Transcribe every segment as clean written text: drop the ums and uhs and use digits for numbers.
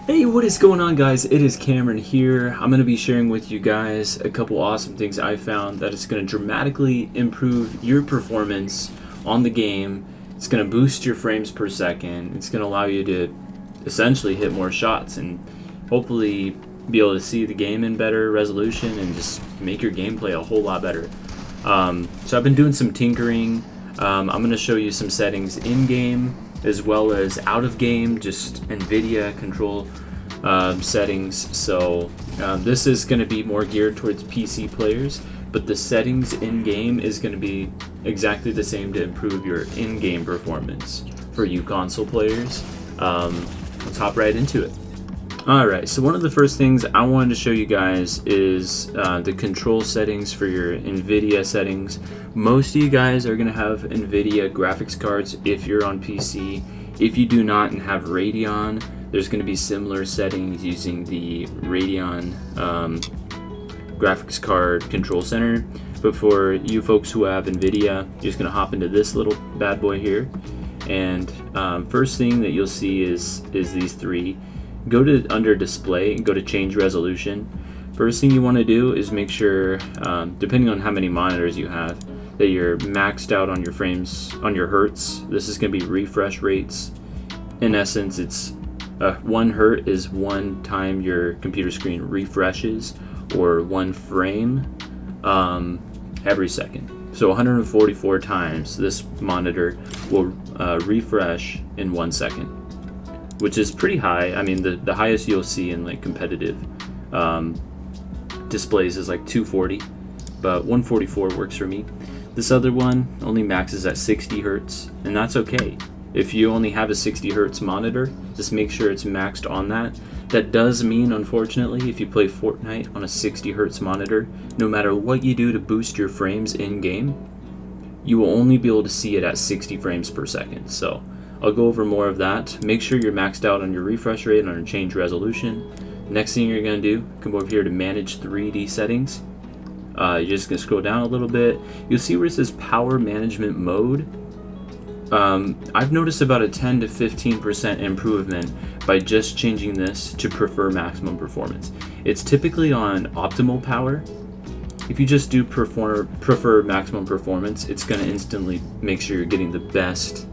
Hey, what is going on, guys? It is Cameron here. I'm going to be sharing with you guys a couple awesome things I found that is going to dramatically improve your performance on the game. It's going to boost your frames per second. It's going to allow you to essentially hit more shots and hopefully be able to see the game in better resolution and just make your gameplay a whole lot better. So I've been doing some tinkering. I'm going to show you some settings in-game as well as out-of-game, just NVIDIA Control settings. So this is going to be more geared towards PC players, but the settings in-game is going to be exactly the same to improve your in-game performance for you console players. Let's hop right into it. Alright, so one of the first things I wanted to show you guys is the control settings for your NVIDIA settings. Most of you guys are going to have NVIDIA graphics cards if you're on PC. If you do not and have Radeon, there's going to be similar settings using the Radeon graphics card control center. But for you folks who have NVIDIA, you're just going to hop into this little bad boy here. And first thing that you'll see is these three. Go to under display and go to change resolution. First thing you want to do is make sure, depending on how many monitors you have, that you're maxed out on your frames, on your hertz. This is going to be refresh rates. In essence, it's 1 hertz is 1 time your computer screen refreshes, or 1 frame every second. So 144 times this monitor will refresh in 1 second, which is pretty high. I mean, the highest you'll see in like competitive displays is like 240, but 144 works for me. This other one only maxes at 60 hertz, and that's okay. If you only have a 60 hertz monitor, just make sure it's maxed on that. That does mean, unfortunately, if you play Fortnite on a 60 hertz monitor, no matter what you do to boost your frames in game, you will only be able to see it at 60 frames per second. So I'll go over more of that. Make sure you're maxed out on your refresh rate and on your change resolution. Next thing you're going to do, come over here to manage 3D settings. You're just going to scroll down a little bit. You'll see where it says power management mode. I've noticed about a 10 to 15% improvement by just changing this to prefer maximum performance. It's typically on optimal power. If you just do prefer maximum performance, it's going to instantly make sure you're getting the best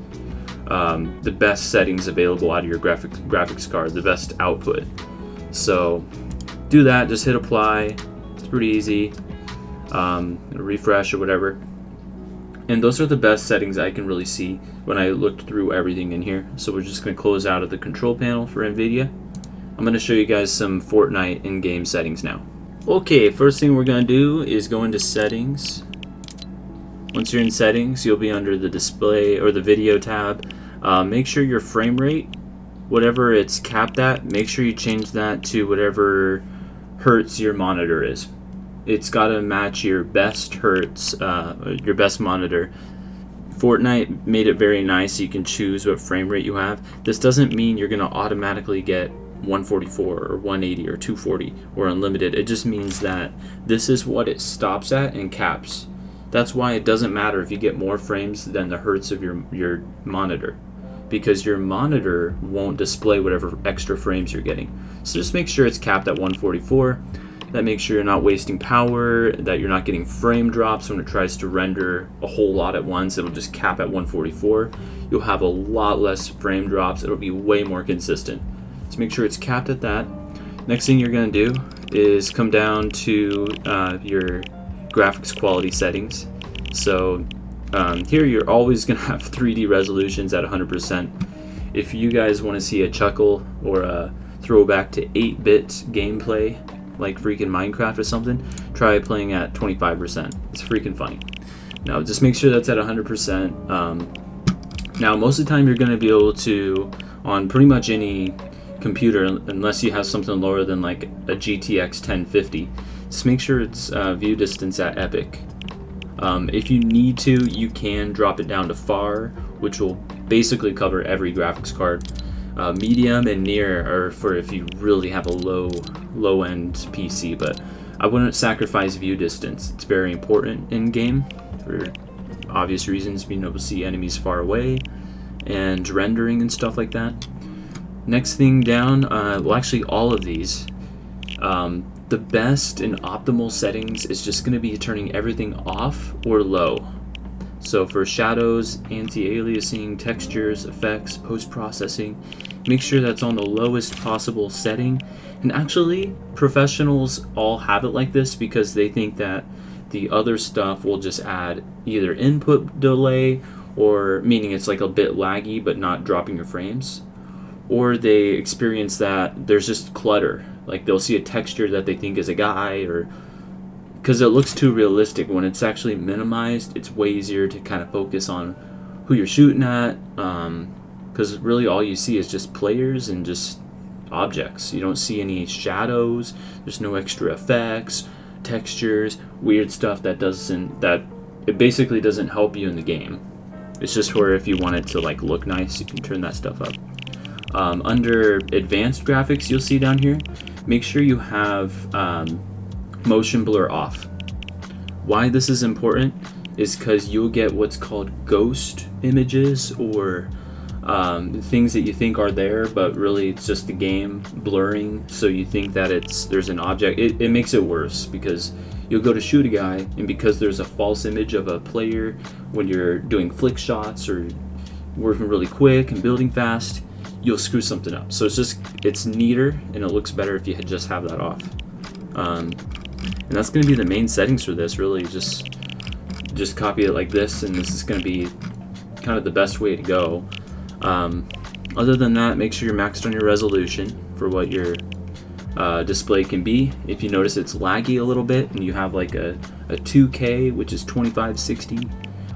settings available out of your graphics card, the best output. So do that, just hit apply. It's pretty easy. Refresh or whatever. And those are the best settings I can really see when I looked through everything in here. So we're just going to close out of the control panel for NVIDIA. I'm going to show you guys some Fortnite in-game settings now. Okay, first thing we're going to do is go into settings. Once you're in settings, you'll be under the display or the video tab. Make sure your frame rate, whatever it's capped at, make sure you change that to whatever hertz your monitor is. It's got to match your best hertz, your best monitor. Fortnite made it very nice so you can choose what frame rate you have. This doesn't mean you're going to automatically get 144 or 180 or 240 or unlimited. It just means that this is what it stops at and caps. That's why it doesn't matter if you get more frames than the hertz of your monitor, because your monitor won't display whatever extra frames you're getting. So just make sure it's capped at 144. That makes sure you're not wasting power, that you're not getting frame drops when it tries to render a whole lot at once. It'll just cap at 144. You'll have a lot less frame drops. It'll be way more consistent. So make sure it's capped at that. Next thing you're going to do is come down to your graphics quality settings. So here you're always going to have 3D resolutions at 100%. If you guys want to see a chuckle or a throwback to 8-bit gameplay, like freaking Minecraft or something, try playing at 25%. It's freaking funny. Now just make sure that's at 100%. Now most of the time you're going to be able to, on pretty much any computer, unless you have something lower than like a GTX 1050, just make sure it's view distance at epic. If you need to, you can drop it down to far, which will basically cover every graphics card. Medium and near are for if you really have a low-end PC, but I wouldn't sacrifice view distance. It's very important in game for obvious reasons, being able to see enemies far away and rendering and stuff like that. Next thing down, well actually all of these, the best and optimal settings is just going to be turning everything off or low. So for shadows, anti-aliasing, textures, effects, post-processing, make sure that's on the lowest possible setting. And actually, professionals all have it like this because they think that the other stuff will just add either input delay, or meaning it's like a bit laggy but not dropping your frames, or they experience that there's just clutter. Like they'll see a texture that they think is a guy, or because it looks too realistic. When it's actually minimized, it's way easier to kind of focus on who you're shooting at, because really all you see is just players and just objects. You don't see any shadows, there's no extra effects, textures, weird stuff that it basically doesn't help you in the game. It's just where if you want it to like look nice, you can turn that stuff up. Under advanced graphics, you'll see down here, make sure you have motion blur off. Why this is important is because you'll get what's called ghost images, or things that you think are there but really it's just the game blurring, so you think that there's an object. It makes it worse because you'll go to shoot a guy, and because there's a false image of a player when you're doing flick shots or working really quick and building fast, you'll screw something up. So it's neater and it looks better if you just have that off. And that's going to be the main settings for this. Really just copy it like this, and this is going to be kind of the best way to go. Other than that, make sure you're maxed on your resolution for what your display can be. If you notice it's laggy a little bit and you have like a 2K, which is 2560,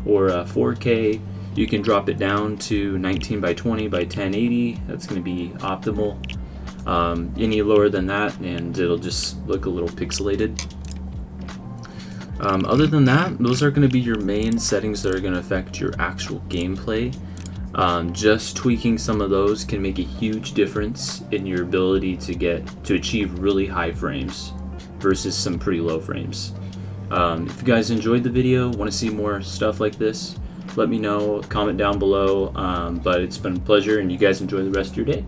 or a 4K, you can drop it down to 19 by 20 by 1080. That's going to be optimal. Any lower than that and it'll just look a little pixelated. Other than that, those are going to be your main settings that are going to affect your actual gameplay. Just tweaking some of those can make a huge difference in your ability to achieve really high frames versus some pretty low frames. If you guys enjoyed the video, want to see more stuff like this, let me know, comment down below. But it's been a pleasure, and you guys enjoy the rest of your day.